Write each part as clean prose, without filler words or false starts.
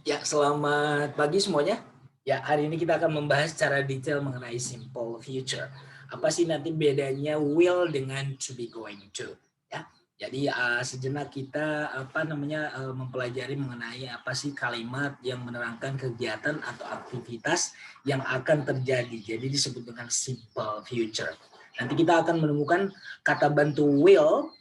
Ya, selamat pagi semuanya. Ya, hari ini kita akan membahas secara detail mengenai simple future. Apa sih nanti bedanya will dengan to be going to? Ya, jadi sejenak kita mempelajari mengenai apa sih kalimat yang menerangkan kegiatan atau aktivitas yang akan terjadi. Jadi disebut dengan simple future. Nanti kita akan menemukan kata bantu will.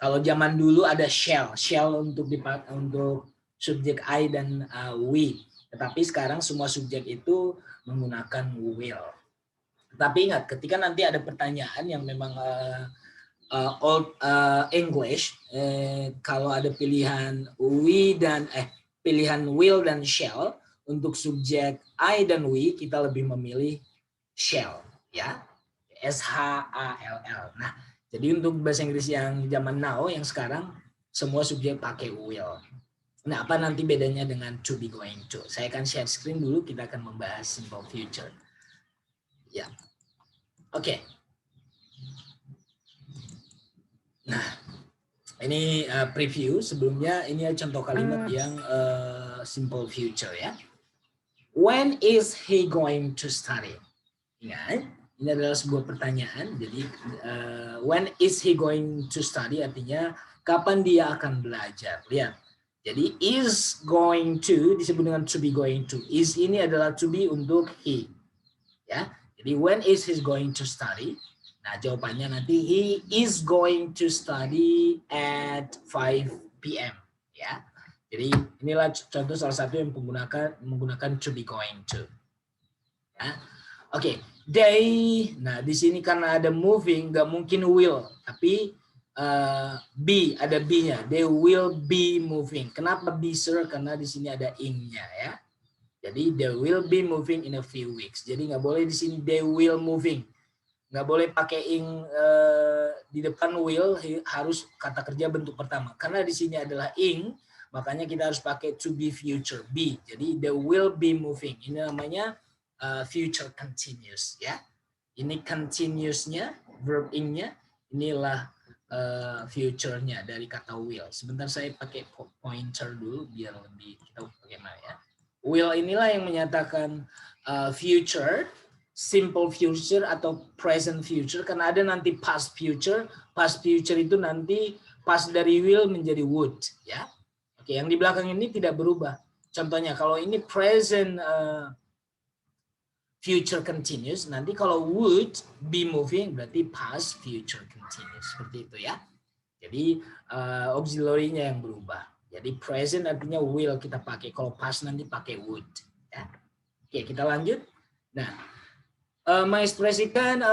Kalau zaman dulu ada shall untuk subjek I dan we. Tetapi sekarang semua subjek itu menggunakan will. Tapi ingat, ketika nanti ada pertanyaan yang memang old English, kalau ada pilihan pilihan will dan shall untuk subjek I dan we, kita lebih memilih shall, ya. SHALL. Nah, jadi untuk bahasa Inggris yang zaman now, yang sekarang semua subjek pakai will. Nah, apa nanti bedanya dengan to be going to? Saya akan share screen dulu, kita akan membahas simple future. Ya, oke. Nah, ini preview. Sebelumnya ini contoh kalimat yang simple future ya. When is he going to study? Ingat, ini adalah sebuah pertanyaan. Jadi when is he going to study artinya kapan dia akan belajar. Lihat. Jadi is going to disebut dengan to be going to. Is ini adalah to be untuk he. Ya. Jadi when is he going to study? Nah, jawabannya nanti he is going to study at 5 p.m. ya. Jadi inilah contoh salah satu yang menggunakan to be going to. Ya. Oke, they. Nah, di sini karena ada moving, nggak mungkin will, tapi be, ada be-nya. They will be moving. Kenapa be, sir? Karena di sini ada ing-nya ya. Jadi they will be moving in a few weeks. Jadi nggak boleh di sini they will moving. Nggak boleh pakai ing di depan will, harus kata kerja bentuk pertama. Karena di sini adalah ing, makanya kita harus pakai to be future, be. Jadi they will be moving. Ini namanya future continuous ya. Ini continuousnya, verb ing-nya, inilah future-nya dari kata will. Sebentar saya pakai pointer dulu biar lebih kita bagaimana ya. Will inilah yang menyatakan future, simple future atau present future, karena ada nanti past future. Past future itu nanti past dari will menjadi would ya. Oke, yang di belakang ini tidak berubah. Contohnya kalau ini present future continuous, nanti kalau would be moving berarti past future continuous, seperti itu ya. Jadi auxiliary-nya yang berubah. Jadi present artinya will kita pakai, kalau past nanti pakai would ya. Oke, kita lanjut. Nah, mengekspresikan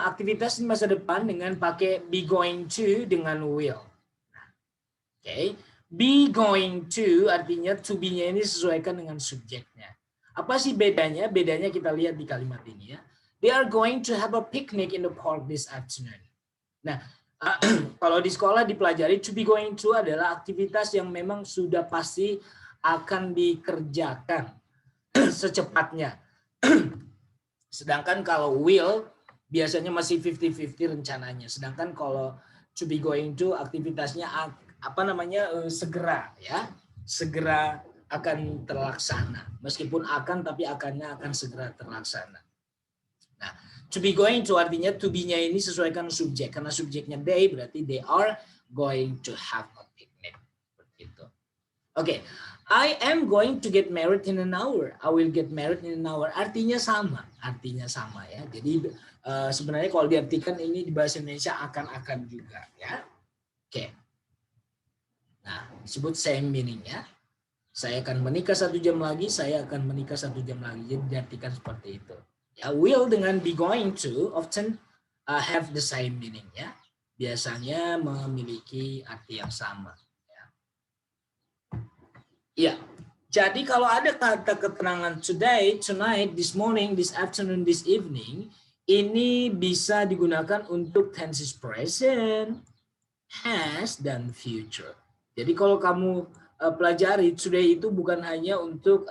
aktivitas di masa depan dengan pakai be going to dengan will. Nah, oke, be going to artinya to be-nya ini sesuaikan dengan subjeknya. Apa sih bedanya? Bedanya kita lihat di kalimat ini ya. They are going to have a picnic in the park this afternoon. Nah, kalau di sekolah dipelajari to be going to adalah aktivitas yang memang sudah pasti akan dikerjakan secepatnya. Sedangkan kalau will biasanya masih 50-50 rencananya. Sedangkan kalau to be going to aktivitasnya segera ya. Segera akan terlaksana. Meskipun akan, tapi akannya akan segera terlaksana. Nah, to be going to artinya to be-nya ini sesuaikan subjek. Karena subjeknya they, berarti they are going to have a picnic. Begitu. Oke, I am going to get married in an hour. I will get married in an hour. Artinya sama ya. Jadi sebenarnya kalau diartikan ini di bahasa Indonesia akan-akan juga ya. Oke. Nah, disebut same meaning ya. Saya akan menikah 1 jam lagi, saya akan menikah 1 jam lagi. Jadi diartikan seperti itu. Ya, will dengan be going to often have the same meaning ya. Biasanya memiliki arti yang sama. Ya. Jadi kalau ada kata keterangan today, tonight, this morning, this afternoon, this evening, ini bisa digunakan untuk tenses present, has, dan future. Jadi kalau kamu pelajari today itu bukan hanya untuk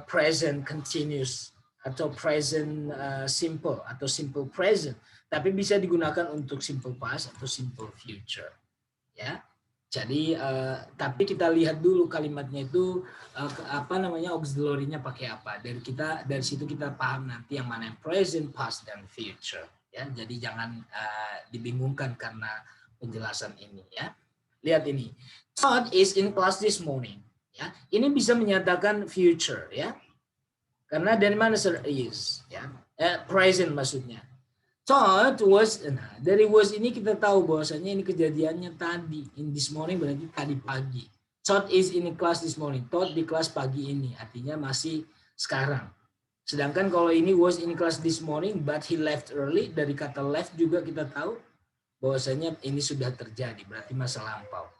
present continuous atau present simple atau simple present, tapi bisa digunakan untuk simple past atau simple future. Ya. Jadi tapi kita lihat dulu kalimatnya itu auxiliary-nya pakai apa. Dari situ kita paham nanti yang mana yang present, past, dan future. Ya, jadi jangan dibingungkan karena penjelasan ini ya. Lihat ini. Todd is in class this morning. Ya, ini bisa menyatakan future ya. Karena dari mana sir is ya. Present maksudnya. Todd was, nah dari was ini kita tahu bahwasanya ini kejadiannya tadi. In this morning berarti tadi pagi. Todd is in class this morning. Todd di kelas pagi ini, artinya masih sekarang. Sedangkan kalau ini was in class this morning, but he left early, dari kata left juga kita tahu bahwasanya ini sudah terjadi, berarti masa lampau.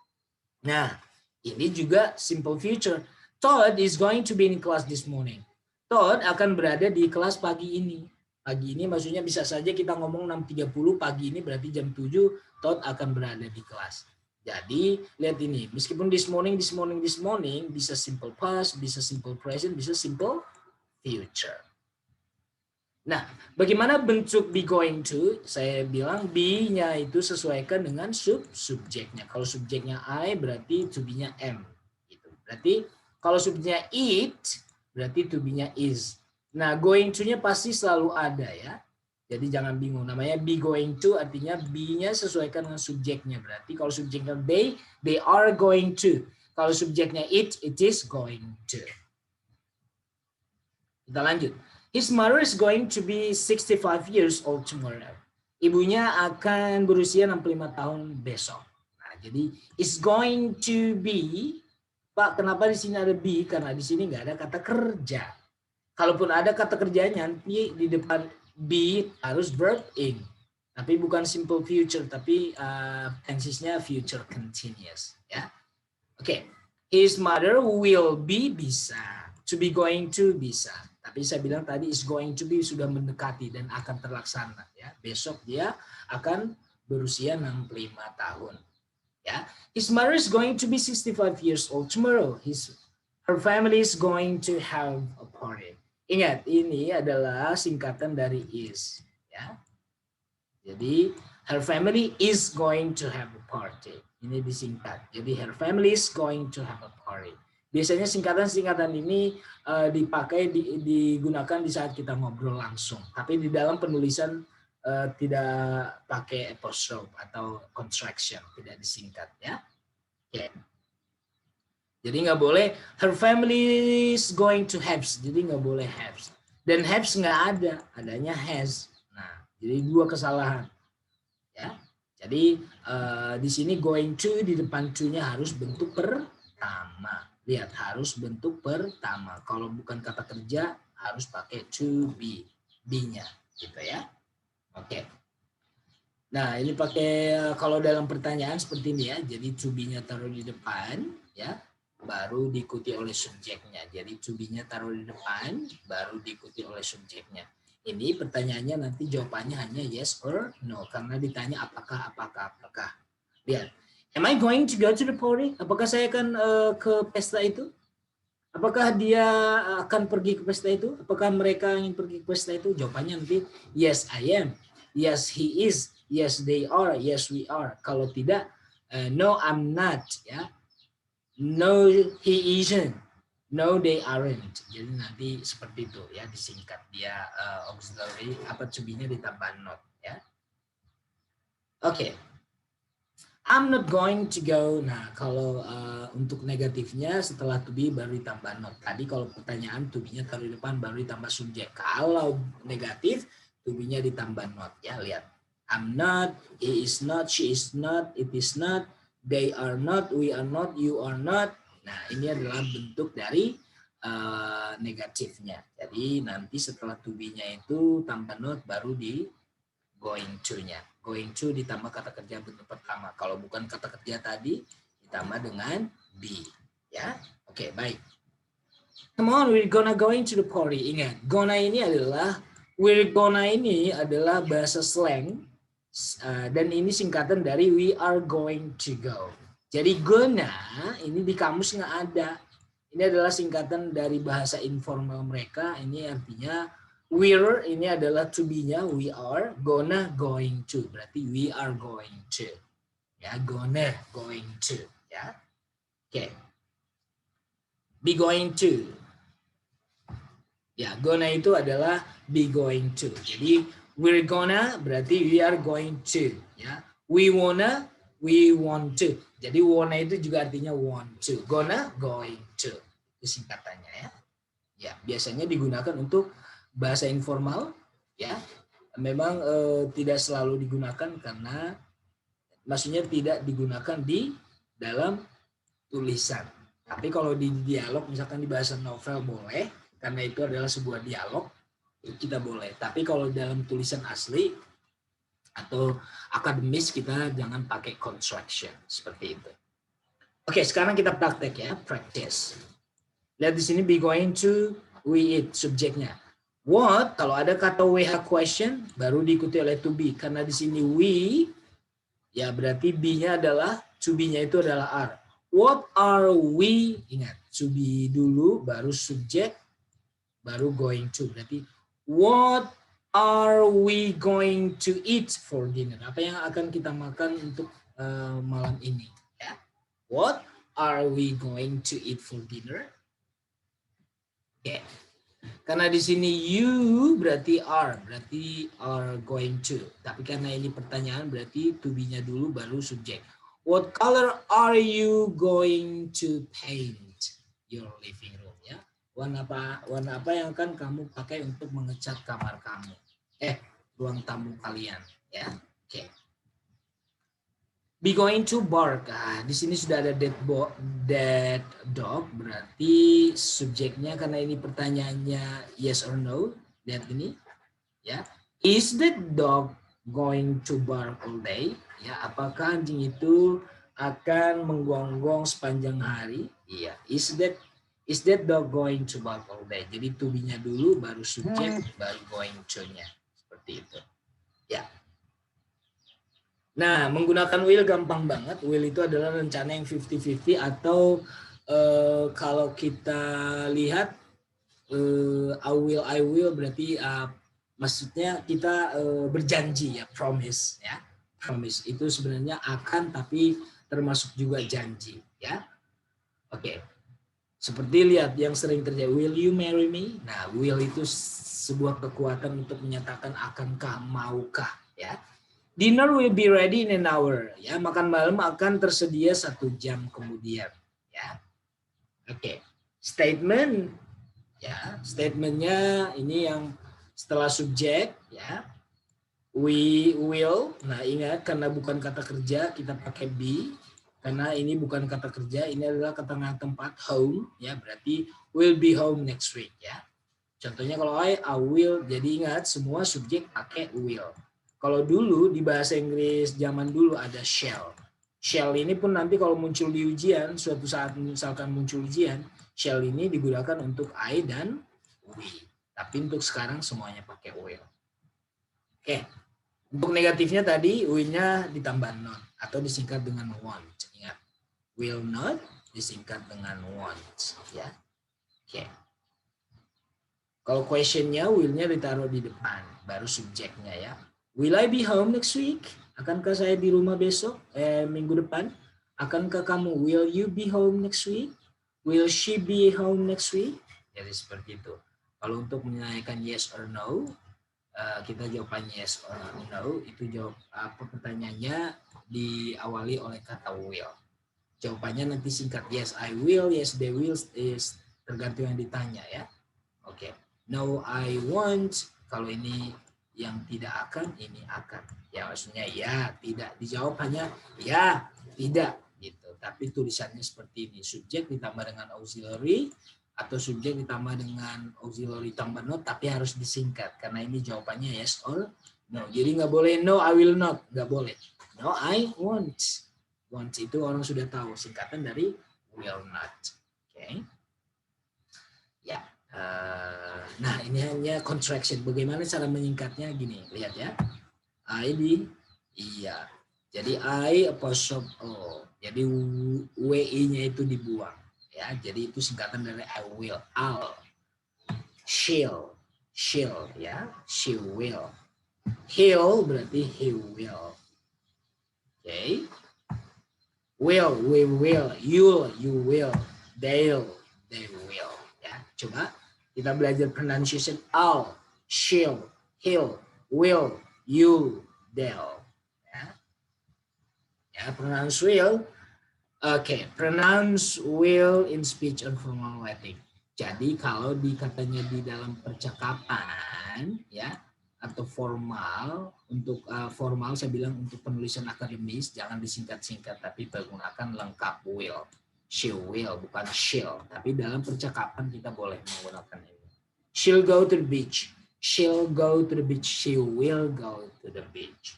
Nah, ini juga simple future. Todd is going to be in class this morning. Todd akan berada di kelas pagi ini. Pagi ini maksudnya bisa saja kita ngomong 6.30, pagi ini berarti jam 7, Todd akan berada di kelas. Jadi, lihat ini, meskipun this morning, bisa simple past, bisa simple present, bisa simple future. Nah, bagaimana bentuk be going to? Saya bilang be-nya itu sesuaikan dengan subjeknya. Kalau subjeknya I, berarti to be-nya am. Gitu. Berarti kalau subjeknya it, berarti to be-nya is. Nah, going to-nya pasti selalu ada ya. Jadi jangan bingung. Namanya be going to artinya be-nya sesuaikan dengan subjeknya. Berarti kalau subjeknya they are going to. Kalau subjeknya it is going to. Kita lanjut. His mother is going to be 65 years old tomorrow. Ibunya akan berusia 65 tahun besok. Nah, jadi is going to be. Pak, kenapa di sini ada be? Karena di sini nggak ada kata kerja. Kalaupun ada kata kerjanya, nanti di depan be harus verb in. Tapi bukan simple future, tapi tensesnya future continuous. Ya, Oke. His mother will be bisa. To be going to bisa. Tapi saya bilang tadi is going to be sudah mendekati dan akan terlaksana. Ya, besok dia akan berusia 65 tahun. Ya, his mother is going to be 65 years old tomorrow. Her family is going to have a party. Ingat, ini adalah singkatan dari is. Ya. Jadi, her family is going to have a party. Ini disingkat. Jadi, her family is going to have a party. Biasanya singkatan-singkatan ini digunakan di saat kita ngobrol langsung. Tapi di dalam penulisan tidak pakai apostrophe atau contraction, tidak disingkat. Ya. Oke. Jadi nggak boleh her family is going to have. Jadi nggak boleh have. Dan have nggak ada, adanya has. Nah, jadi dua kesalahan. Ya, jadi di sini going to di depan to-nya harus bentuk pertama. Lihat harus bentuk pertama. Kalau bukan kata kerja harus pakai to be, be-nya, gitu ya. Oke. Nah ini pakai kalau dalam pertanyaan seperti ini ya. Jadi to be-nya taruh di depan, ya. Baru diikuti oleh subjeknya. Jadi to be-nya taruh di depan, baru diikuti oleh subjeknya. Ini pertanyaannya nanti jawabannya hanya yes or no. Karena ditanya apakah. Lihat. Am I going to go to the party? Apakah saya akan ke pesta itu? Apakah dia akan pergi ke pesta itu? Apakah mereka ingin pergi ke pesta itu? Jawabannya nanti yes I am. Yes he is. Yes they are. Yes we are. Kalau tidak, no I'm not. Ya. No, he isn't. No, they aren't. Jadi nanti seperti itu ya disingkat dia auxiliary to be-nya ditambah not ya. Oke. I'm not going to go. Nah, kalau untuk negatifnya setelah to be baru ditambah not. Tadi kalau pertanyaan to be-nya taruh di depan baru ditambah subjek. Kalau negatif to be-nya ditambah not ya. Lihat. I'm not, he is not, she is not, it is not, they are not, we are not, you are not. Nah, ini adalah bentuk dari negatifnya. Jadi nanti setelah to be-nya itu tambah not baru di going to-nya. Going to ditambah kata kerja bentuk pertama. Kalau bukan kata kerja tadi ditambah dengan be. Ya, oke, baik. Come on, we're gonna going to the party. Ingat, gonna ini adalah bahasa slang. Dan ini singkatan dari we are going to go. Jadi gonna ini di kamus nggak ada. Ini adalah singkatan dari bahasa informal mereka. Ini artinya we're ini adalah to be-nya we are, gonna going to. Berarti we are going to. Ya, gonna going to. ya. Oke. Be going to. Ya, gonna itu adalah be going to. Jadi we're gonna berarti we are going to, ya. We wanna, we want to. Jadi wanna itu juga artinya want to. Gonna, going to. Itu singkatannya ya. Ya, biasanya digunakan untuk bahasa informal, ya. Memang tidak selalu digunakan karena maksudnya tidak digunakan di dalam tulisan. Tapi kalau di dialog misalkan di bahasa novel boleh, karena itu adalah sebuah dialog, kita boleh. Tapi kalau dalam tulisan asli atau akademis kita jangan pakai construction seperti itu. Oke, sekarang kita praktek ya, practice. Lihat di sini be going to, we eat subjeknya. What kalau ada kata WH question baru diikuti oleh to be, karena di sini we ya berarti be-nya adalah, to be-nya itu adalah are. What are we? Ingat, to be dulu baru subjek baru going to. Berarti what are we going to eat for dinner? Apa yang akan kita makan untuk malam ini? Ya. What are we going to eat for dinner? Oke. Karena di sini you berarti are going to. Tapi karena ini pertanyaan berarti to be-nya dulu baru subjek. What color are you going to paint your living room? Ya. Warna apa yang akan kamu pakai untuk mengecat kamar kamu? Ruang tamu kalian, ya. Oke. Be going to bark. Di sini sudah ada dead dog, berarti subjeknya karena ini pertanyaannya yes or no. Lihat ini, ya. Is that dog going to bark all day? Ya, apakah anjing itu akan menggonggong sepanjang hari? Iya. Is that dog going to bark all day? Jadi to be-nya dulu, baru subjek, baru going to-nya. Seperti itu. Ya. Nah, menggunakan will gampang banget. Will itu adalah rencana yang 50-50 atau kalau kita lihat I will berarti maksudnya kita berjanji ya, promise ya. Promise itu sebenarnya akan tapi termasuk juga janji ya. Oke. Seperti lihat yang sering terjadi, will you marry me? Nah, will itu sebuah kekuatan untuk menyatakan akankah, maukah ya. Dinner will be ready in an hour. Ya, makan malam akan tersedia 1 jam kemudian. Ya, oke. Statement, ya, statementnya ini yang setelah subjek, ya. We will. Nah, ingat karena bukan kata kerja kita pakai be. Karena ini bukan kata kerja, ini adalah kata tempat home. Ya, berarti will be home next week. Ya. Contohnya kalau I will. Jadi ingat semua subjek pakai will. Kalau dulu di bahasa Inggris zaman dulu ada shall. Shall ini pun nanti kalau muncul di ujian, suatu saat misalkan muncul ujian, shall ini digunakan untuk I dan we. Tapi untuk sekarang semuanya pakai will. Oke. Untuk negatifnya tadi will-nya ditambah not atau disingkat dengan want. Ingat. Will not disingkat dengan want. Ya. Oke. Kalau question-nya will-nya ditaruh di depan, baru subjeknya ya. Will I be home next week? Akankah saya di rumah besok? Minggu depan? Akankah kamu? Will you be home next week? Will she be home next week? Jadi seperti itu. Kalau untuk menanyakan yes or no, kita jawabannya yes or no. Itu jawab pertanyaannya diawali oleh kata will. Jawabannya nanti singkat yes I will, yes they will, is tergantung yang ditanya ya. Oke. No I won't. Kalau ini yang tidak akan, ini akan. Ya maksudnya ya, tidak. Dijawab hanya ya, tidak gitu. Tapi tulisannya seperti ini. Subjek ditambah dengan auxiliary atau subjek ditambah dengan auxiliary tambah not, tapi harus disingkat karena ini jawabannya yes or no. Jadi nggak boleh no I will not, nggak boleh. No I won't. Want itu orang sudah tahu singkatan dari will not. Oke. Ya. Nah ini hanya contraction. Bagaimana cara menyingkatnya gini, lihat ya. I di iya. Jadi I apostrophe o. Jadi wi-nya itu dibuang. Ya, jadi itu singkatan dari I will. I'll. She'll. Ya. She will. He'll berarti he will. Oke. Will, we will, you will, they will. Ya, coba kita belajar pronunciation. I'll, she'll, he'll, will, you, they'll. Ya, pronounce will. Oke, pronounce will in speech and formal writing. Jadi kalau katanya di dalam percakapan, ya, atau formal, untuk formal saya bilang untuk penulisan akademis jangan disingkat-singkat tapi menggunakan lengkap will. She will, bukan she'll. Tapi dalam percakapan kita boleh menggunakan ini. She'll go to the beach. She'll go to the beach. She will go to the beach.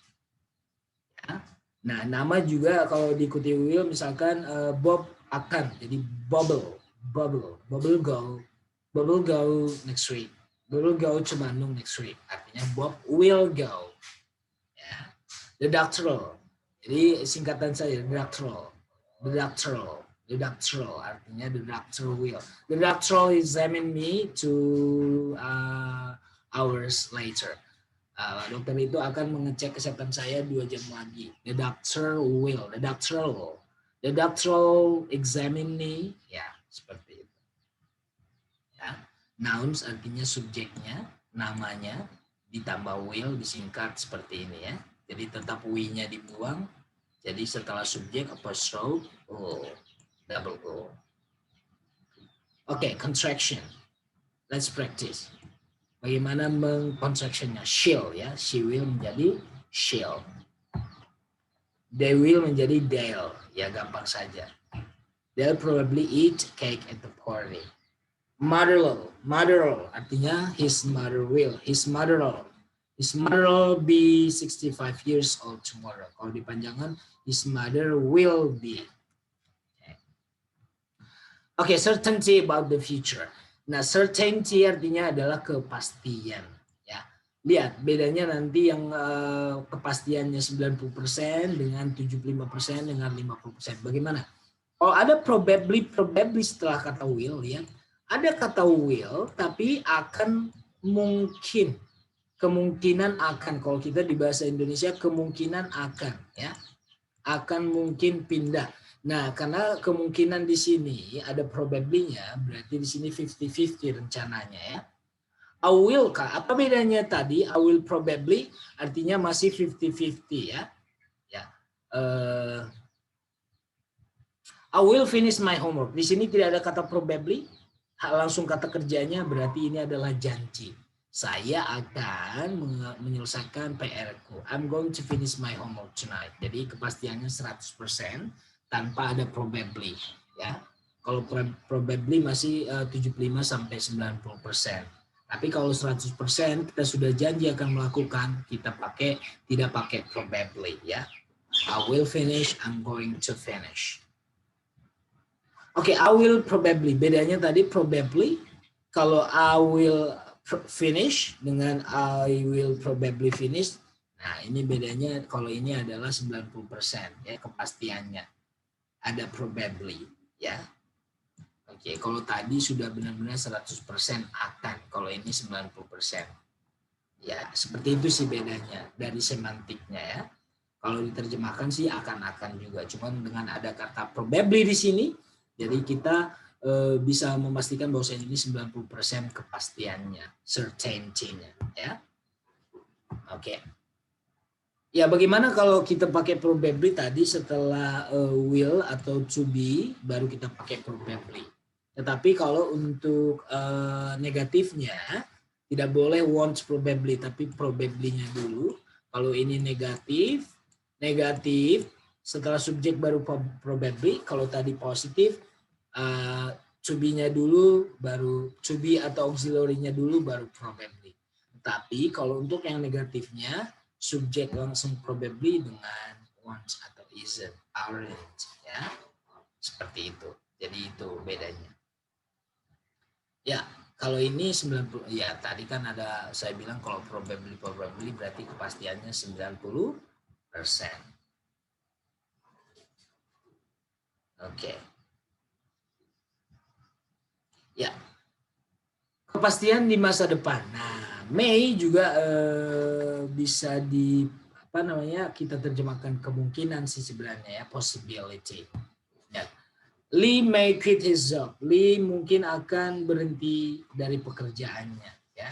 Ya. Nah, nama juga kalau diikuti will, misalkan Bob akan, jadi Bubble go next week. Bob will go to Bandung next week. Artinya Bob will go. Ya. The doctoral. Jadi singkatan saya the doctoral. Artinya the doctor will. The doctor examine me 2 hours later. Dokter itu akan mengecek kesehatan saya 2 jam lagi. The doctor will. The doctor examine me. Ya, seperti itu. Ya. Nouns artinya subjeknya, namanya, ditambah will disingkat seperti ini ya. Jadi tetap we-nya dibuang. Jadi setelah subjek apostrophe o, double o. Oke, contraction. Let's practice. Bagaimana mengcontractionnya? She'll ya, she will menjadi she'll. They will menjadi they'll, ya gampang saja. They'll probably eat cake at the party. Mother'll artinya his mother will. His mother'll be 65 years old tomorrow. Kalau dipanjangkan, his mother will be. Okay, certainty about the future. Nah, certainty artinya adalah kepastian. Ya, lihat bedanya nanti yang kepastiannya 90% dengan 75% dengan 50%. Bagaimana? Oh, ada probably setelah kata will ya. Ada kata will tapi akan mungkin. Kemungkinan akan, kalau kita di bahasa Indonesia kemungkinan akan ya. Akan mungkin pindah. Nah, karena kemungkinan di sini ada probably-nya, berarti di sini 50-50 rencananya ya. I will, apa bedanya tadi? I will probably artinya masih 50-50 ya. Ya. I will finish my homework. Di sini tidak ada kata probably, langsung kata kerjanya berarti ini adalah janji. Saya akan menyelesaikan PR-ku. I'm going to finish my homework tonight. Jadi kepastiannya 100%. Tanpa ada probably ya. Kalau probably masih 75 sampai 90%. Tapi kalau 100% kita sudah janji akan melakukan, kita tidak pakai probably ya. I will finish, I'm going to finish. Oke, I will probably. Bedanya tadi probably kalau I will finish dengan I will probably finish. Nah, ini bedanya kalau ini adalah 90% ya kepastiannya. Ada probably ya. Oke, kalau tadi sudah benar-benar 100% akan, kalau ini 90%. Ya, seperti itu sih bedanya dari semantiknya ya. Kalau diterjemahkan sih akan-akan juga, cuman dengan ada kata probably di sini, jadi kita bisa memastikan bahwa ini 90% kepastiannya, certainty-nya ya. Oke. Ya, bagaimana kalau kita pakai probably tadi setelah will atau to be, baru kita pakai probably. Tetapi kalau untuk negatifnya, tidak boleh won't probably, tapi probably-nya dulu. Kalau ini negatif, setelah subjek baru probably. Kalau tadi positif, to be-nya dulu, baru to be atau auxiliary-nya dulu, baru probably. Tapi kalau untuk yang negatifnya, subjek langsung probably dengan once atau isn't, aren't ya. Seperti itu. Jadi itu bedanya. Ya, kalau ini 90 ya tadi kan ada saya bilang kalau probably berarti kepastiannya 90%. Oke. Ya. Kepastian di masa depan. Nah, may juga bisa apa namanya, kita terjemahkan kemungkinan sih sebenarnya ya, possibility. Ya. Lee may quit his job. Lee mungkin akan berhenti dari pekerjaannya ya.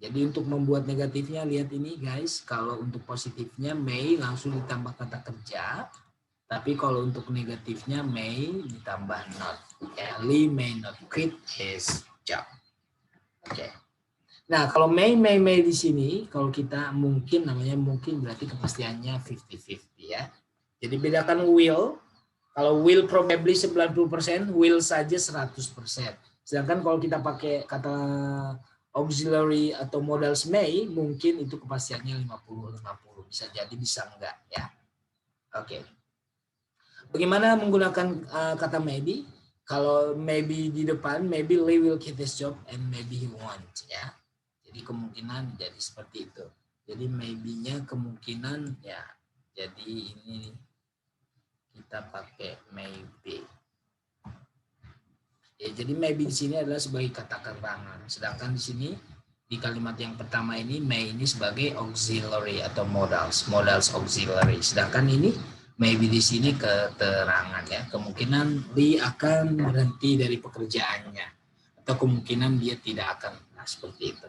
Jadi untuk membuat negatifnya lihat ini guys, kalau untuk positifnya may langsung ditambah kata kerja. Tapi kalau untuk negatifnya may ditambah not. Ya, Lee may not quit his job. Oke. Nah, kalau may di sini, kalau kita mungkin namanya mungkin berarti kepastiannya 50-50 ya. Jadi bedakan will. Kalau will probably 90%, will saja 100%. Sedangkan kalau kita pakai kata auxiliary atau modals may, mungkin itu kepastiannya 50-50. Bisa jadi, bisa enggak ya. Oke. Bagaimana menggunakan kata maybe? Kalau maybe di depan, maybe Lee will keep his job and maybe he won't ya. Jadi kemungkinan jadi seperti itu. Jadi maybe-nya kemungkinan ya. Jadi ini kita pakai maybe. Ya, jadi maybe di sini adalah sebagai kata keterangan. Sedangkan di sini di kalimat yang pertama ini may ini sebagai auxiliary atau modals auxiliary. Sedangkan ini maybe di sini keterangan ya. Kemungkinan dia akan berhenti dari pekerjaannya atau kemungkinan dia tidak akan. Nah, seperti itu.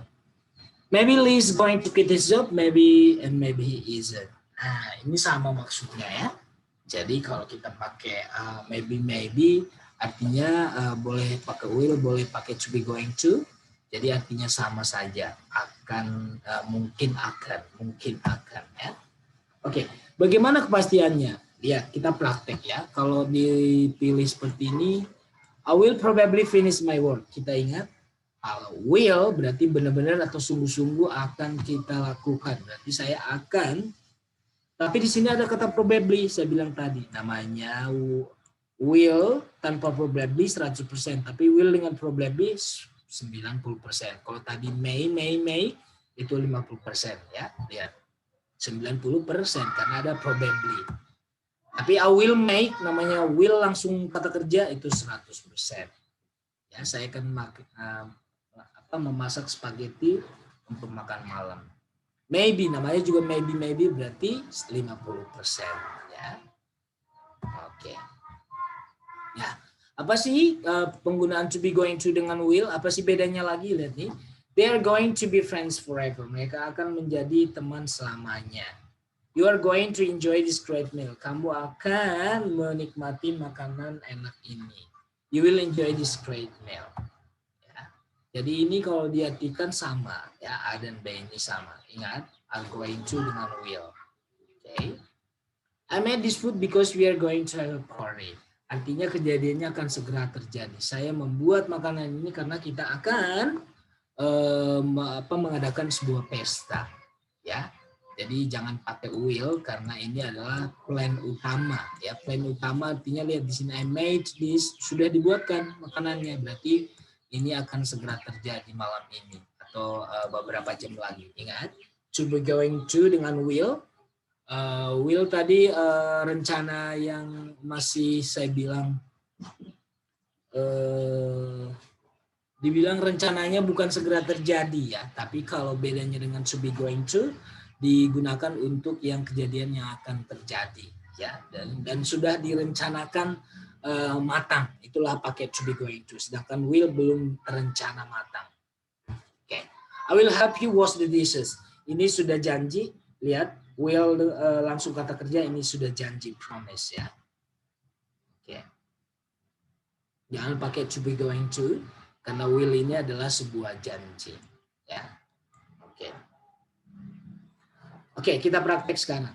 Maybe Lee is going to quit his job, maybe and maybe he isn't. Nah, ini sama maksudnya ya. Jadi kalau kita pakai maybe artinya boleh pakai will, boleh pakai to be going to. Jadi artinya sama saja. Akan, mungkin akan ya. Oke, bagaimana kepastiannya? Lihat, kita praktek ya. Kalau dipilih seperti ini, I will probably finish my work. Kita ingat, will berarti benar-benar atau sungguh-sungguh akan kita lakukan. Berarti saya akan, tapi di sini ada kata probably, saya bilang tadi. Namanya will tanpa probably 100%, tapi will dengan probably 90%. Kalau tadi may itu 50% ya. Lihat. 90% karena ada probably. Tapi I will make, namanya will langsung kata kerja itu 100%. Ya, saya akan memasak spaghetti untuk makan malam. Maybe, namanya juga maybe berarti 50% ya. Oke. Ya, apa sih penggunaan to be going to dengan will? Apa sih bedanya lagi? Lihat nih. They are going to be friends forever. Mereka akan menjadi teman selamanya. You are going to enjoy this great meal. Kamu akan menikmati makanan enak ini. You will enjoy this great meal. Ya. Jadi ini kalau diartikan sama. Ya, A dan B ini sama. Ingat, are going to dengan will. Okay. I made this food because we are going to have a party. Artinya kejadiannya akan segera terjadi. Saya membuat makanan ini karena kita akan mengadakan sebuah pesta, ya. Jadi jangan pakai will karena ini adalah plan utama, ya. Plan utama artinya lihat di sini I made this, sudah dibuatkan makanannya, berarti ini akan segera terjadi malam ini atau beberapa jam lagi. Ingat, to be going to dengan will. Will tadi rencana yang masih saya bilang dibilang rencananya bukan segera terjadi ya, tapi kalau bedanya dengan to be going to digunakan untuk yang kejadian yang akan terjadi ya, dan sudah direncanakan matang, itulah pakai to be going to. Sedangkan will belum terencana matang. Oke. I will help you wash the dishes. Ini sudah janji, lihat will langsung kata kerja, ini sudah janji, promise ya. Oke. Jangan pakai to be going to. Karena will ini adalah sebuah janji, ya. Oke. Oke, kita praktek sekarang.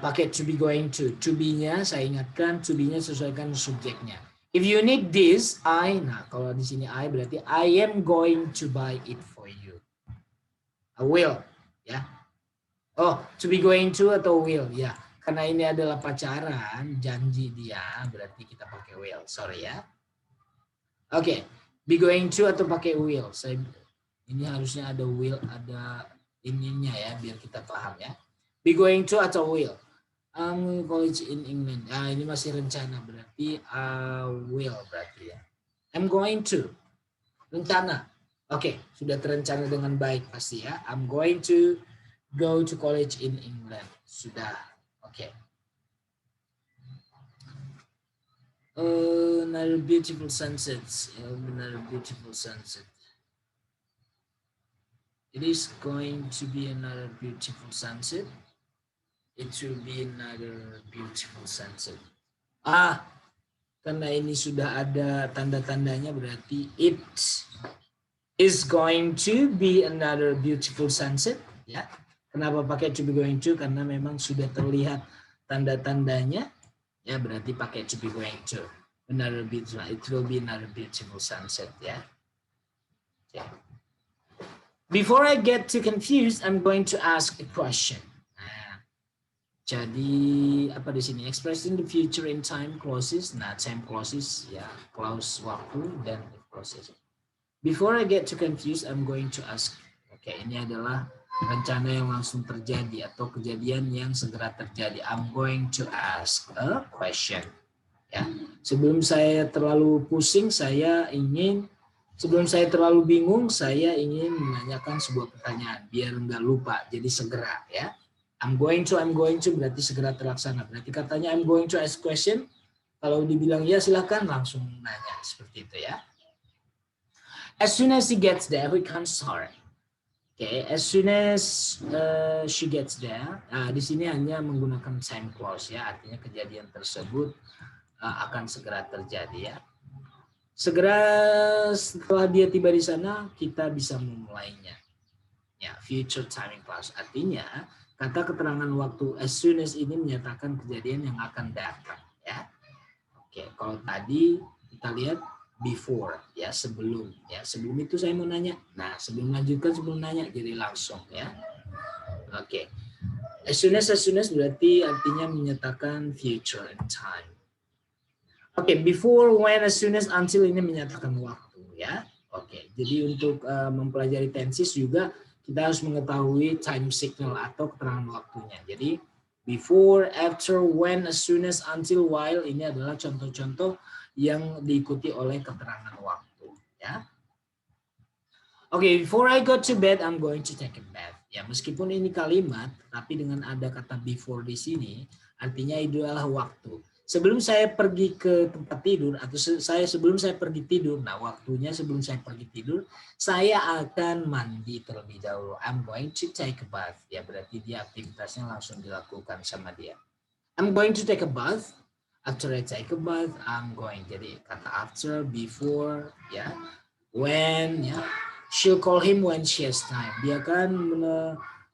Pakai to be going to. To be-nya saya ingatkan, to be-nya sesuaikan subjeknya. If you need this, nah kalau di sini I berarti I am going to buy it for you. I will, ya. Oh, to be going to atau will, ya. Karena ini adalah pacaran, janji dia, berarti kita pakai will. Sorry ya. Oke, be going to atau pakai will. Ini harusnya ada will, ada ininya ya, biar kita paham ya. Be going to atau will. I'm college in England. Ini masih rencana, berarti will berarti ya. I'm going to. Rencana. Oke, sudah terencana dengan baik pasti ya. I'm going to go to college in England. Sudah. Oke. Another beautiful sunset. Another beautiful sunset. It is going to be another beautiful sunset. It will be another beautiful sunset. Karena ini sudah ada tanda-tandanya, berarti it is going to be another beautiful sunset. Ya, kenapa pakai to be going to? Karena memang sudah terlihat tanda-tandanya. Ya, berarti pakai to be going to. Another beautiful. It will be another beautiful sunset. Ya. Okay. Before I get too confused, I'm going to ask a question. Jadi apa di sini? Expressing the future in time clauses. Nah, time clauses ya, clause waktu dan if clauses. Before I get too confused, I'm going to ask. Oke, ini adalah rencana yang langsung terjadi atau kejadian yang segera terjadi. I'm going to ask a question. Ya, sebelum saya terlalu pusing, sebelum saya terlalu bingung, saya ingin menanyakan sebuah pertanyaan biar nggak lupa. Jadi segera ya. I'm going to berarti segera terlaksana. Berarti katanya I'm going to ask question. Kalau dibilang ya silahkan langsung nanya seperti itu ya. As soon as he gets there, we can start. Okay, as soon as she gets there, di sini hanya menggunakan time clause ya, artinya kejadian tersebut akan segera terjadi ya. Segera setelah dia tiba di sana, kita bisa memulainya. Ya, future timing clause artinya kata keterangan waktu as soon as ini menyatakan kejadian yang akan datang ya. Oke, kalau tadi kita lihat before ya, sebelum ya, sebelum itu saya mau nanya. Nah, sebelum lanjutkan sebelum nanya jadi langsung ya. Oke. As soon as berarti artinya menyatakan future in time. Oke, before, when, as soon as, until ini menyatakan waktu ya. Oke, jadi untuk mempelajari tenses juga kita harus mengetahui time signal atau keterangan waktunya. Jadi before, after, when, as soon as, until, while ini adalah contoh-contoh yang diikuti oleh keterangan waktu ya. Oke, before I go to bed, I'm going to take a bath. Ya, meskipun ini kalimat, tapi dengan ada kata before di sini, artinya itu adalah waktu. Sebelum saya pergi ke tempat tidur atau sebelum saya pergi tidur, nah waktunya sebelum saya pergi tidur, saya akan mandi terlebih dahulu. I'm going to take a bath. Ya, berarti dia aktivitasnya langsung dilakukan sama dia. I'm going to take a bath. After I take a bath, I'm going. Jadi kata after, before, ya, when, ya. She'll call him when she has time. Dia akan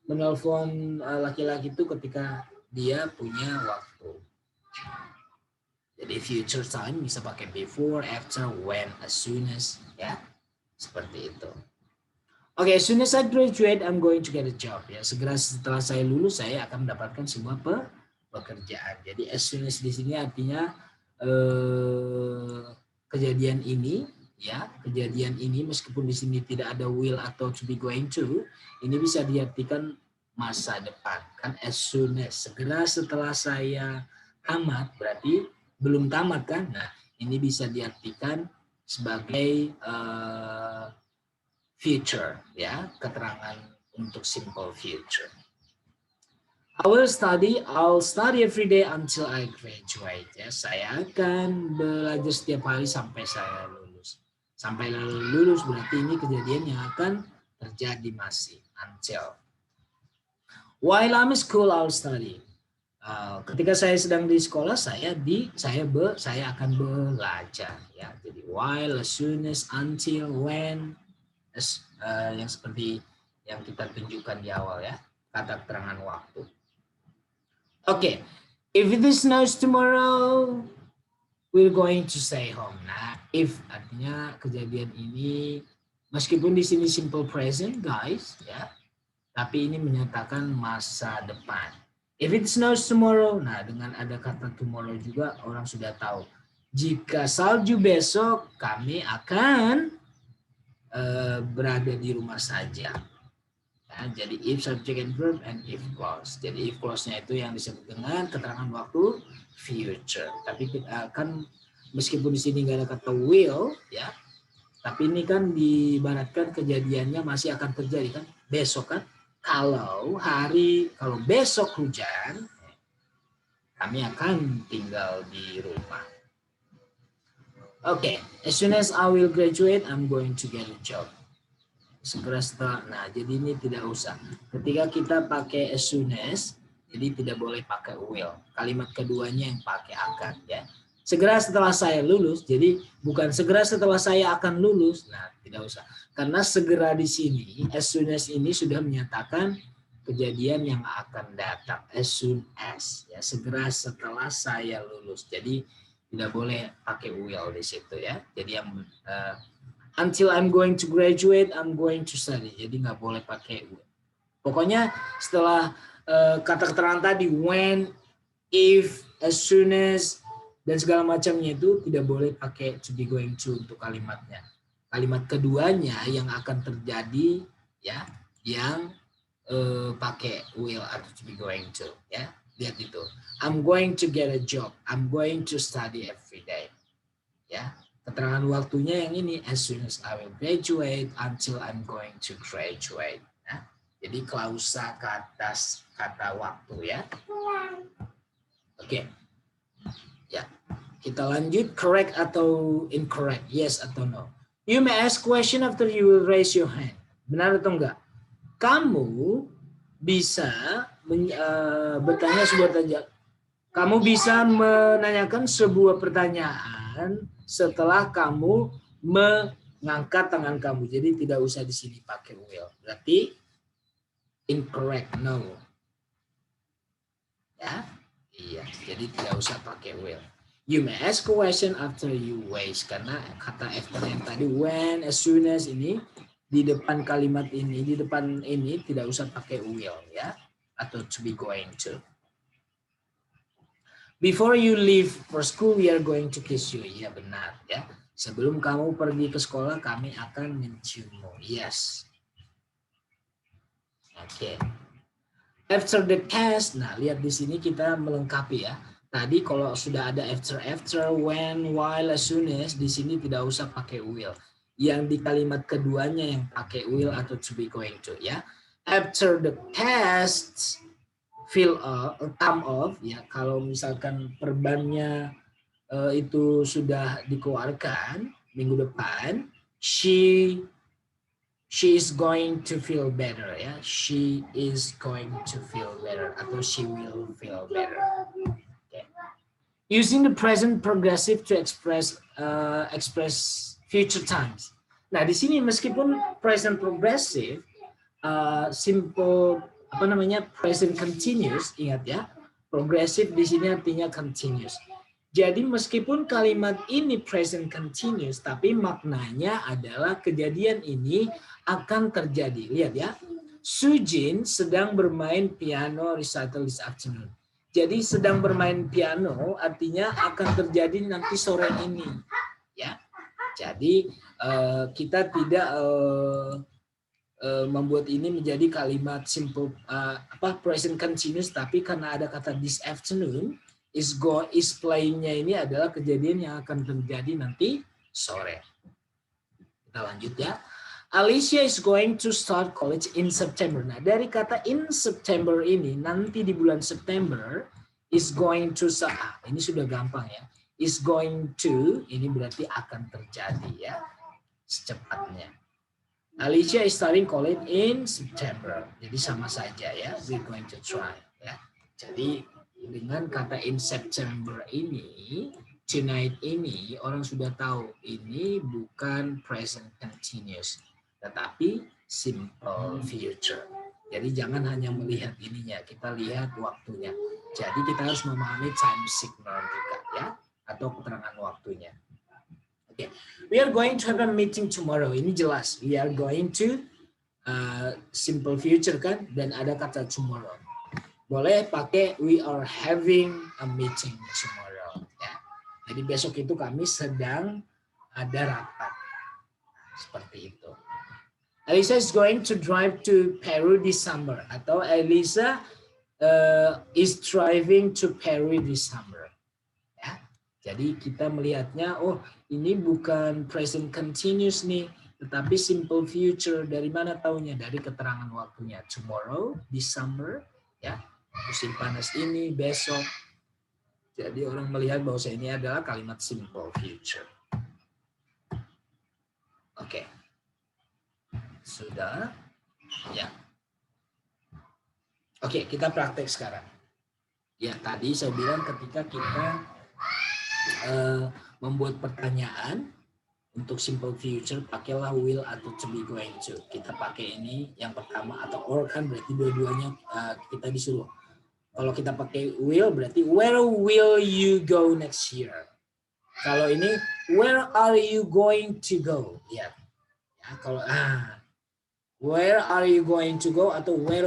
menelpon laki-laki itu ketika dia punya waktu. Jadi future time bisa pakai before, after, when, as soon as, ya, seperti itu. Oke, as soon as I graduate, I'm going to get a job. Ya, segera setelah saya lulus, saya akan mendapatkan sebuah pekerjaan. Jadi as soon as di sini artinya kejadian ini, ya, kejadian ini meskipun di sini tidak ada will atau to be going to, ini bisa diartikan masa depan. Kan as soon as, segera setelah saya tamat, berarti belum tamat kan? Nah, ini bisa diartikan sebagai future, ya, keterangan untuk simple future. I'll study every day until I graduate. Ya, saya akan belajar setiap hari sampai saya lulus. Sampai lulus berarti ini kejadian yang akan terjadi masih. Until. While I'm in school, I'll study. Ketika saya sedang di sekolah, saya akan belajar. Ya, jadi while, as soon as, until, when, yang seperti yang kita tunjukkan di awal ya, kata keterangan waktu. Oke, if it snows tomorrow, we're going to stay home. Nah, if artinya kejadian ini meskipun di sini simple present, guys, ya, tapi ini menyatakan masa depan. If it snows tomorrow, nah dengan ada kata tomorrow juga orang sudah tahu. Jika salju besok, kami akan berada di rumah saja. Nah, jadi if subject and verb and if clause. Jadi if clause-nya itu yang disebut dengan keterangan waktu future. Tapi kan meskipun di sini nggak ada kata will, ya, tapi ini kan diibaratkan kejadiannya masih akan terjadi kan besok kan. kalau besok hujan, kami akan tinggal di rumah. Oke, as soon as I will graduate, I'm going to get a job. Segera setelah, nah jadi ini tidak usah. Ketika kita pakai as soon as, jadi tidak boleh pakai will. Kalimat keduanya yang pakai akan, ya. Segera setelah saya lulus, jadi bukan segera setelah saya akan lulus. Nah, tidak usah. Karena segera di sini, as soon as ini sudah menyatakan kejadian yang akan datang. As soon as, ya, segera setelah saya lulus. Jadi tidak boleh pakai will di situ, ya. Jadi yang until I'm going to graduate, I'm going to study. Jadi nggak boleh pakai will. Pokoknya setelah kata keterangan tadi, when, if, as soon as, dan segala macamnya itu tidak boleh pakai to be going to untuk kalimatnya. Kalimat keduanya yang akan terjadi, ya, yang pakai will atau to be going to, ya. Lihat itu. I'm going to get a job. I'm going to study every day. Ya. Keterangan waktunya yang ini, as soon as I will graduate until I'm going to graduate. Ya. Jadi klausa kata waktu, ya. Oke. Ya. Kita lanjut, correct atau incorrect, yes atau no. You may ask question after you will raise your hand. Benar atau enggak? Kamu bisa bertanya sebuah pertanyaan. Kamu bisa menanyakan sebuah pertanyaan setelah kamu mengangkat tangan kamu. Jadi tidak usah di sini pakai will. Berarti incorrect, no. Ya, iya. Jadi tidak usah pakai will. You may ask a question after you raise. Karena kata after yang tadi when, as soon as ini di depan kalimat ini, di depan ini tidak usah pakai will, ya, atau to be going to. Before you leave for school, we are going to kiss you. Ya, benar, ya. Sebelum kamu pergi ke sekolah, kami akan menciummu. Yes. Oke. After the test, nah lihat di sini kita melengkapi, ya. Tadi kalau sudah ada after, when, while, as soon as, di sini tidak usah pakai will. Yang di kalimat keduanya yang pakai will atau to be going to, ya. After the test, come off, ya, kalau misalkan perbannya itu sudah dikeluarkan minggu depan, she is going to feel better, ya. She is going to feel better atau she will feel better. Okay. Using the present progressive to express future times. Nah, di sini meskipun present progressive, simple present continuous, ingat ya, progressive di sini artinya continuous. Jadi meskipun kalimat ini present continuous, tapi maknanya adalah kejadian ini akan terjadi. Lihat ya, Sujin sedang bermain piano recital this afternoon. Jadi sedang bermain piano artinya akan terjadi nanti sore ini, ya. Jadi kita tidak membuat ini menjadi kalimat simple present continuous, tapi karena ada kata this afternoon, is playing-nya ini adalah kejadian yang akan terjadi nanti sore. Kita lanjut ya. Alicia is going to start college in September. Nah, dari kata in September ini, nanti di bulan September, is going to, ini sudah gampang ya. Is going to, ini berarti akan terjadi ya, secepatnya. Alicia is starting college in September. Jadi sama saja ya, we're going to try. Ya. Jadi dengan kata in September ini, tonight ini, orang sudah tahu ini bukan present continuous, tetapi simple future. Jadi jangan hanya melihat ininya, kita lihat waktunya. Jadi kita harus memahami time signal juga ya, atau keterangan waktunya. Oke, we are going to have a meeting tomorrow. Ini jelas, we are going to simple future kan, dan ada kata tomorrow. Boleh pakai we are having a meeting tomorrow. Ya. Jadi besok itu kami sedang ada rapat. Seperti itu. Elisa is going to drive to Peru this summer. Atau Elisa is driving to Peru this summer. Ya. Jadi kita melihatnya, oh ini bukan present continuous nih, Tetapi simple future dari mana taunya? Dari keterangan waktunya. Tomorrow, this summer, ya, musim panas ini, besok. Jadi orang melihat bahwa ini adalah kalimat simple future. Oke. Sudah? Ya. Oke, kita praktek sekarang. Ya, tadi saya bilang ketika kita membuat pertanyaan, untuk simple future pakailah will atau to be going to. Kita pakai ini yang pertama atau or kan berarti dua-duanya kita disuruh. Kalau kita pakai will berarti where will you go next year. Kalau ini where are you going to go? Ya kalau where are you going to go atau where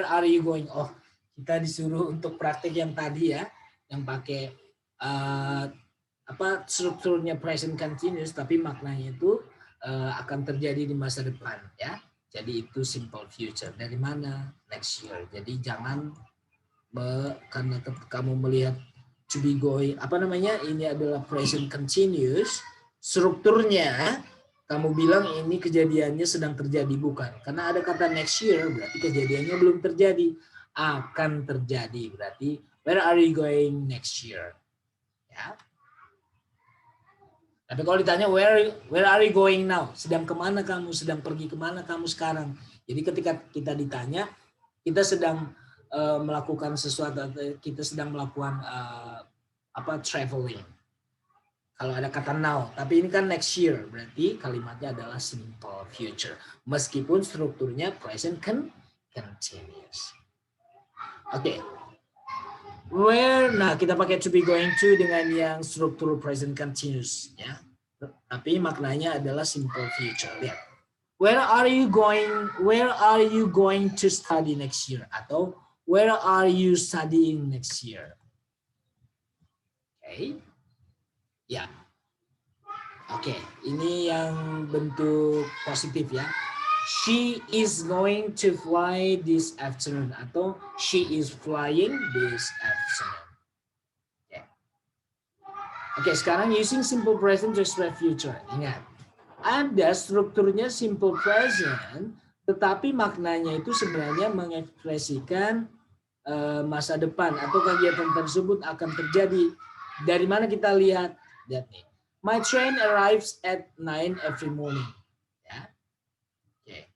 are you going? Oh, kita disuruh untuk praktek yang tadi ya, yang pakai strukturnya present continuous tapi maknanya itu akan terjadi di masa depan ya. Jadi itu simple future. Dari mana? Next year. Jadi jangan karena kamu melihat to be going ini adalah present continuous, strukturnya kamu bilang ini kejadiannya sedang terjadi, bukan. Karena ada kata next year berarti kejadiannya belum terjadi, akan terjadi. Berarti where are you going next year? Ya. Tapi kalau ditanya where are you going now? Sedang kemana kamu? Sedang pergi kemana kamu sekarang? Jadi ketika kita ditanya, kita sedang melakukan sesuatu, kita sedang melakukan traveling. Kalau ada kata now, tapi ini kan next year, berarti kalimatnya adalah simple future. Meskipun strukturnya present continuous. Oke. Nah kita pakai to be going to dengan yang struktur present continuous ya. Tapi maknanya adalah simple future. Lihat. Where are you going to study next year? Atau where are you studying next year? Oke. Ya. Oke, ini yang bentuk positif ya. She is going to fly this afternoon atau she is flying this afternoon. Oke, sekarang using simple present to express future. Ingat, ada strukturnya simple present, tetapi maknanya itu sebenarnya mengekspresikan masa depan atau kegiatan tersebut akan terjadi. Dari mana kita lihat? Lihat nih. My train arrives at 9 every morning. Ya. Okay.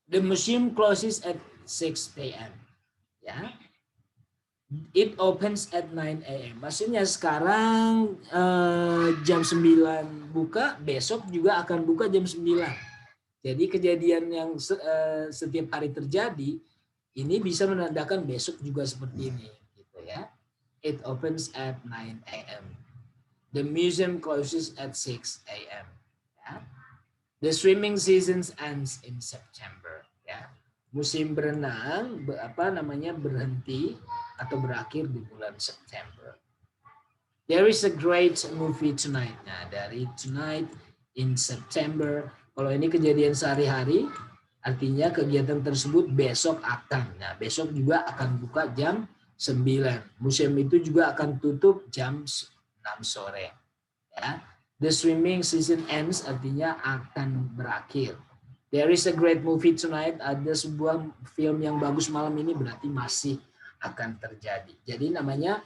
The museum closes at 6 p.m. Ya. It opens at 9 a.m. Maksudnya sekarang jam 9 buka, besok juga akan buka jam 9. Jadi kejadian yang setiap hari terjadi, ini bisa menandakan besok juga seperti ini. Gitu ya. It opens at 9 a.m. The museum closes at 6 a.m. Ya. The swimming season ends in September. Ya. Musim berenang berhenti atau berakhir di bulan September. There is a great movie tonight. Nah, dari tonight in September. Kalau ini kejadian sehari-hari, artinya kegiatan tersebut besok akan. Nah, besok juga akan buka jam 9. Museum itu juga akan tutup jam 6 sore. Ya. The swimming season ends artinya akan berakhir. There is a great movie tonight. Ada sebuah film yang bagus malam ini, berarti masih akan terjadi. Jadi namanya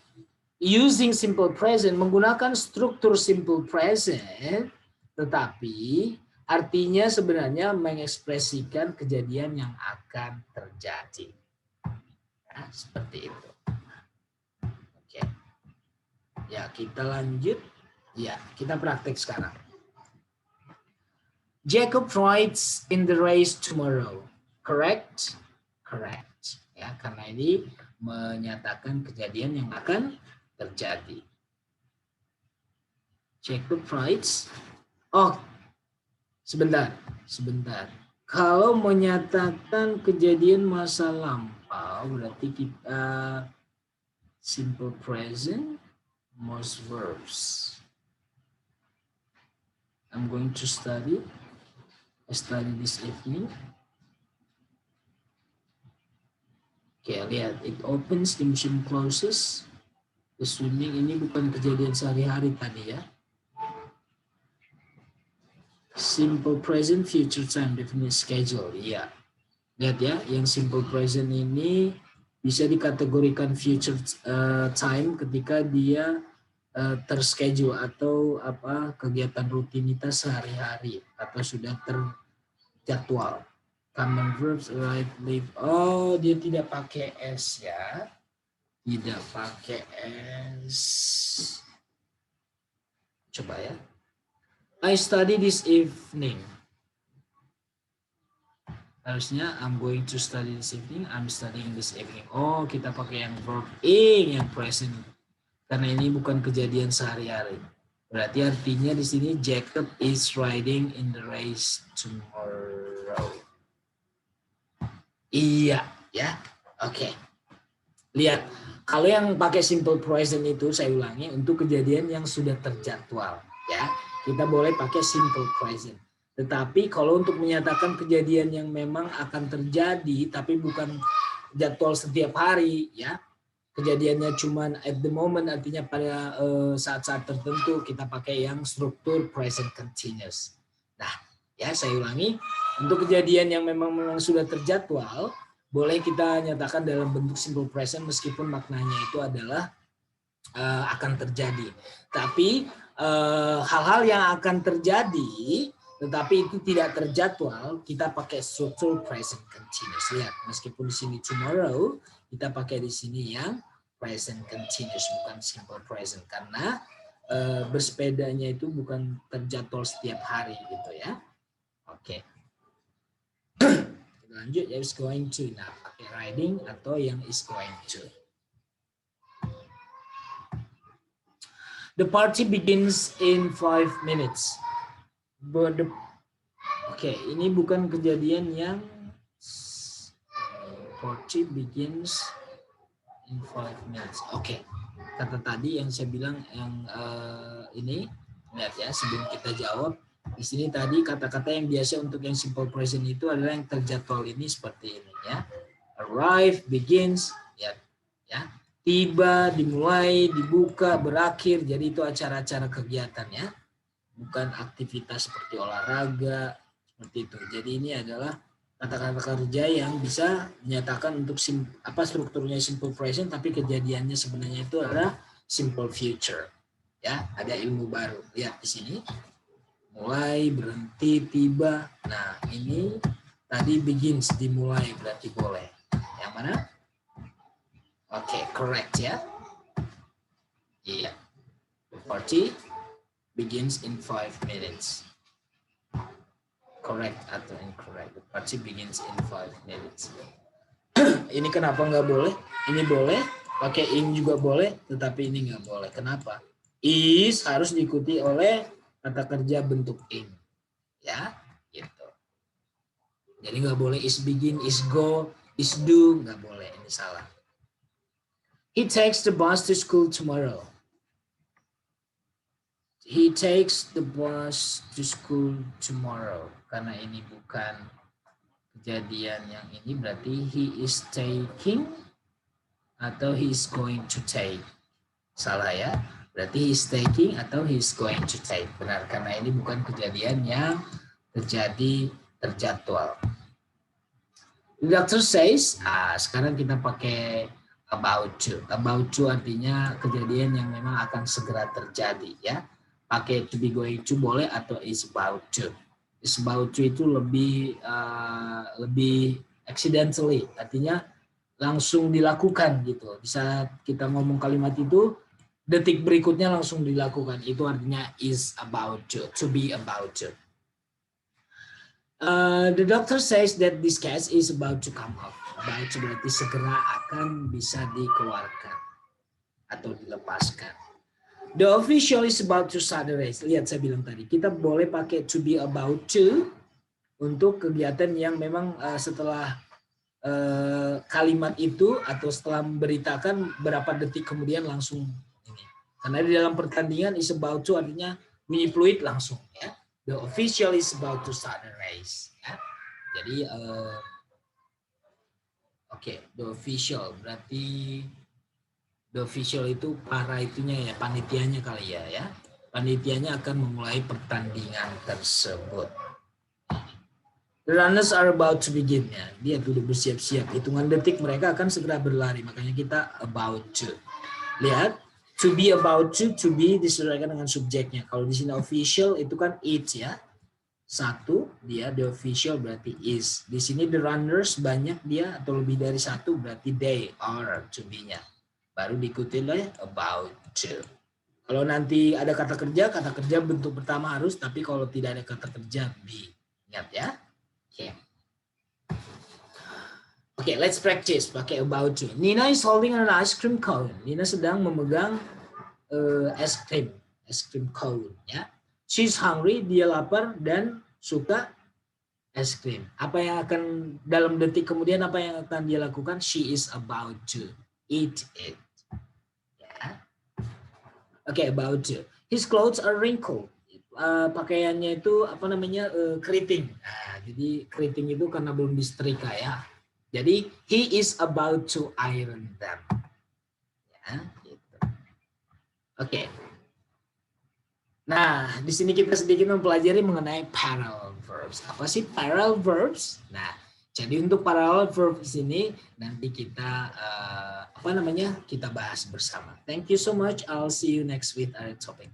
using simple present, menggunakan struktur simple present, tetapi artinya sebenarnya mengekspresikan kejadian yang akan terjadi. Nah, seperti itu. Oke. Ya, kita lanjut. Ya, kita praktek sekarang. Jacob rides in the race tomorrow. Correct? Correct. Ya, karena ini menyatakan kejadian yang akan terjadi. Jacob rides. Oh, sebentar. Kalau menyatakan kejadian masa lampau, berarti kita simple present, most verbs. I'm going to study this evening. Oke, lihat. It opens, the museum closes. The swimming ini bukan kejadian sehari-hari tadi ya. Simple present, future time, definite schedule. Iya. Lihat ya, yang simple present ini bisa dikategorikan future time ketika dia terschedule atau apa kegiatan rutinitas sehari-hari atau sudah terjadwal. Common verbs arrive, leave. Oh, dia tidak pakai s ya. Tidak pakai s. Coba ya. I study this evening. Harusnya I'm going to study this evening. I'm studying this evening. Oh, kita pakai yang verb ing yang present. Karena ini bukan kejadian sehari-hari. Berarti artinya di sini Jacob is riding in the race tomorrow. Iya, ya. Oke. Lihat, kalau yang pakai simple present itu saya ulangi untuk kejadian yang sudah terjadwal, ya. Kita boleh pakai simple present. Tetapi kalau untuk menyatakan kejadian yang memang akan terjadi tapi bukan jadwal setiap hari, ya. Kejadiannya cuman at the moment, artinya pada saat-saat tertentu, kita pakai yang struktur present continuous. Nah, ya saya ulangi, untuk kejadian yang memang sudah terjadwal, boleh kita nyatakan dalam bentuk simple present meskipun maknanya itu adalah akan terjadi. Tapi hal-hal yang akan terjadi tetapi itu tidak terjadwal, kita pakai struktur present continuous. Lihat, meskipun di sini tomorrow, kita pakai di sini yang present continuous, bukan simple present, karena bersepedanya itu bukan terjadwal setiap hari gitu ya. Oke. Lanjut ya, is going to. Nah, pakai riding atau yang is going to. The party begins in 5 minutes. Oke, ini bukan kejadian yang party begins in 5 minutes. Oke, kata tadi yang saya bilang yang ini, lihat ya sebelum kita jawab. Di sini tadi kata-kata yang biasa untuk yang simple present itu adalah yang terjadwal ini seperti ini ya. Arrive, begins, ya, tiba, dimulai, dibuka, berakhir. Jadi itu acara-acara kegiatan ya, bukan aktivitas seperti olahraga seperti itu. Jadi ini adalah kata-kata kerja yang bisa menyatakan untuk strukturnya simple present tapi kejadiannya sebenarnya itu adalah simple future. Ya, ada ilmu baru. Lihat di sini. Mulai, berhenti, tiba. Nah, ini tadi begins, dimulai berarti boleh. Yang mana? Oke, correct ya. Iya. The party begins in 5 minutes. Correct atau incorrect? The party begins in 5 minutes. Ini kenapa nggak boleh? Ini boleh, pakai in juga boleh, tetapi ini nggak boleh. Kenapa? Is harus diikuti oleh kata kerja bentuk in, ya, gitu. Jadi nggak boleh is begin, is go, is do, nggak boleh, ini salah. He takes the bus to school tomorrow. He takes the bus to school tomorrow. Karena ini bukan kejadian yang ini, berarti he is taking atau he is going to take. Salah ya. Berarti he is taking atau he is going to take. Benar, karena ini bukan kejadian yang terjadi terjadwal. The doctor says, sekarang kita pakai about to. About to artinya kejadian yang memang akan segera terjadi ya. Pakai to be going to boleh atau is about to. Is about to itu lebih accidentally, artinya langsung dilakukan gitu. Di saat kita ngomong kalimat itu, detik berikutnya langsung dilakukan. Itu artinya is about to be about to. The doctor says that this cat is about to come out. About to berarti segera akan bisa dikeluarkan atau dilepaskan. The official is about to start the race. Lihat saya bilang tadi, kita boleh pakai to be about to untuk kegiatan yang memang setelah kalimat itu atau setelah memberitakan berapa detik kemudian langsung ini. Karena di dalam pertandingan is about to artinya bunyi fluid langsung ya. The official is about to start the race ya. Jadi the official berarti the official itu para itunya ya, panitianya kali ya. Panitianya akan memulai pertandingan tersebut. The runners are about to begin, ya. Dia sudah bersiap-siap. Hitungan detik mereka akan segera berlari. Makanya kita about to. Lihat, to be about to be disesuaikan dengan subjeknya. Kalau di sini official itu kan it, ya. Satu, dia the official berarti is. Di sini the runners banyak dia atau lebih dari satu berarti they are to be-nya. Baru diikuti oleh about to. Kalau nanti ada kata kerja bentuk pertama harus, tapi kalau tidak ada kata kerja be. Ingat ya. Oke, let's practice pakai about to. Nina is holding an ice cream cone. Nina sedang memegang es krim cone, ya. She's hungry, dia lapar dan suka es krim. Apa yang akan dalam detik kemudian apa yang akan dia lakukan? She is about to eat it. Ya. Oke, about to. His clothes are wrinkled. Pakaiannya itu apa namanya keriting. Nah, jadi keriting itu karena belum disetrika, ya. Jadi he is about to iron them. Ya, gitu. Oke. Nah, di sini kita sedikit mempelajari mengenai parallel verbs. Apa sih parallel verbs? Nah, jadi untuk parallel verbs ini nanti kita kita bahas bersama. Thank you so much. I'll see you next with our topic.